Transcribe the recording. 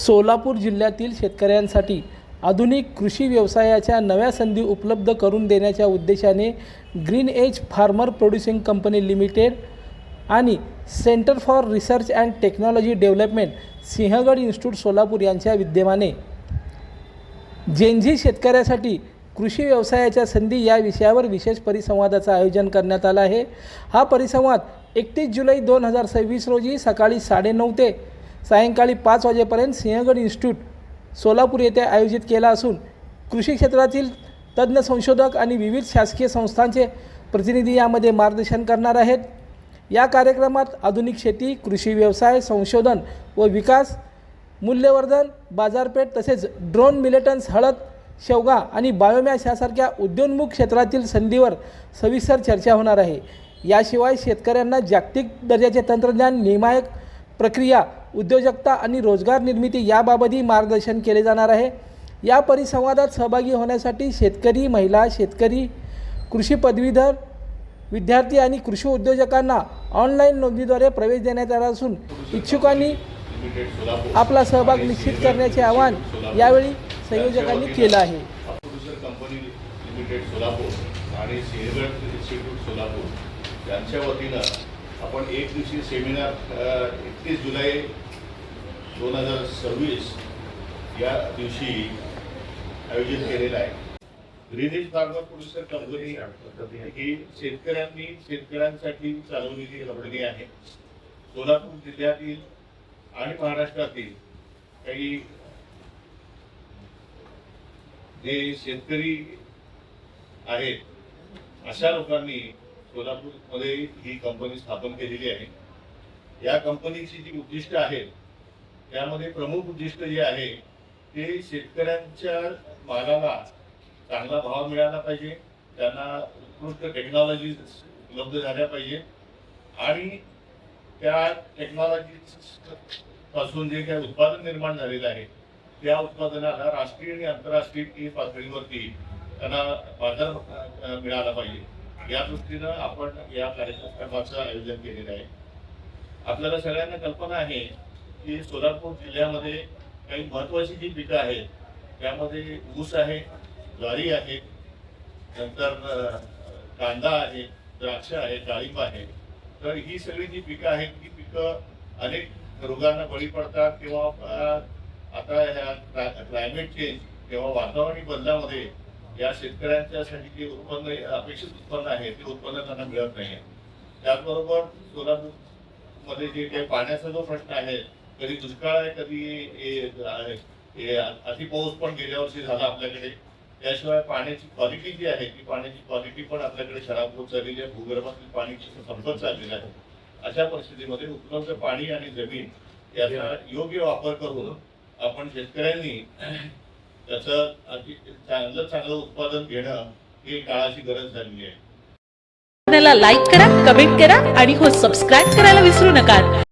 सोलापूर जिल्ह्यातील शेतकऱ्यांसाठी आधुनिक कृषी व्यवसायाच्या नव्या संधी उपलब्ध करून देण्याच्या उद्देशाने green edge farmer producing company limited आणि centre for research and technology development Sinhgad institute Solapur यांच्या विद्यमाने जेनझी शेतकऱ्यासाठी कृषी व्यवसायाच्या संधी या विषयावर विशेष परिसंवादाचं आयोजन करण्यात आलं आहे। हा परिसंवाद 31 जुलै 2026 रोजी सकाळी 9:30 ते सायंकाळी 5 वाजेपर्यंत सिंहगड इन्स्टिट्यूट सोलापूर येथे आयोजित केला असून कृषी क्षेत्रातील तज्ञ संशोधक आणि विविध शासकीय संस्थांचे प्रतिनिधी यामध्ये मार्गदर्शन करणार आहेत। या कार्यक्रमात आधुनिक शेती, कृषी व्यवसाय, संशोधन व विकास, मूल्यवर्धन, बाजारपेठ तसेच ड्रोन, मिलेटन्स, हळद, शेवगा आणि बायोमॅस यासारख्या उद्योन्मुख क्षेत्रातील संधीवर सविस्तर चर्चा होणार आहे। याशिवाय शेतकऱ्यांना जागतिक दर्जाचे तंत्रज्ञान, निर्णायक प्रक्रिया, उद्योजकता आणि रोजगार निर्मिती याबाबतही मार्गदर्शन केले जाणार आहे। या परिसंवादात सहभागी होण्यासाठी शेतकरी, महिला, शेतकरी, कृषी पदवीधर, विद्यार्थी आणि कृषी उद्योजकांना ऑनलाईन नोंदणीद्वारे प्रवेश देण्यात आला असून इच्छुकांनी आपला सहभाग निश्चित करण्याचे आवाहन यावेळी संयोजकांनी केलं आहे। कंपनी लिमिटेड सोलापूर आणि सिंहगड इन्स्टिट्यूट सोलापूर यांच्या वतीनं आपण एक दिवसीय सेमिनार 31 जुलै 2026 या दिवशी आयोजित केलेला आहे। Green edge farmer producer company ही शेतकऱ्यांसाठी चालवलेली कंपनी आहे। सोलापूर जिल्ह्यातील आणि महाराष्ट्रातील काही जे शेतकरी आहेत अशा लोकांनी सोलापूरमध्ये ही कंपनी स्थापन केलेली आहे। या कंपनीची जी उद्दिष्ट आहेत त्यामध्ये प्रमुख उद्दिष्ट जे आहे ते शेतकऱ्यांच्या मालाला चांगला भाव मिळाला पाहिजे, त्यांना उत्कृष्ट टेक्नॉलॉजी उपलब्ध झाल्या पाहिजे आणि त्या टेक्नॉलॉजी पासून जे काही उत्पादन निर्माण झालेलं आहे त्या उत्पादनाला राष्ट्रीय आणि आंतरराष्ट्रीय पातळीवरती त्यांना बाजार मिळाला पाहिजे या दृष्टीनं आपण या कार्यक्रमाचं आयोजन केलेलं आहे। आपल्याला सगळ्यांना कल्पना आहे की सोलापूर जिल्ह्यामध्ये काही महत्त्वाची जी पिकं आहेत त्यामध्ये ऊस आहे, ज्वारी आहे, नंतर कांदा आहे, द्राक्ष आहे, डाळिंब आहे। तर ही सगळी जी पिकं आहेत ही पिकं अनेक रोगांना बळी पडतात किंवा आता ह्या क्लायमेट चेंज किंवा वातावरणीय बदलामध्ये या शेतकऱ्यांच्यासाठी जे उत्पन्न अपेक्षित उत्पन्न आहे ते उत्पन्न त्यांना मिळत नाही। त्याचबरोबर सोलापूरमध्ये जे काही पाण्याचा जो प्रश्न आहे, कधी दुष्काळ आहे, कधी अति पाऊस पण गेल्या वर्षी झाला आपल्याकडे। त्याशिवाय पाण्याची क्वालिटी जी आहे ती पाण्याची क्वालिटी पण आपल्याकडे खराब होत चाललेली आहे, भूगर्भातील पाण्याची संपर्क चाललेला आहे। अशा परिस्थितीमध्ये उपलब्ध पाणी आणि जमीन याचा योग्य वापर करून आपण शेतकऱ्यांनी त्याचं चांगलं उत्पादन घेणं ही काळाची गरज झालेली आहे। लाईक करा, कमेंट करा आणि हो सबस्क्राईब करायला विसरू नका।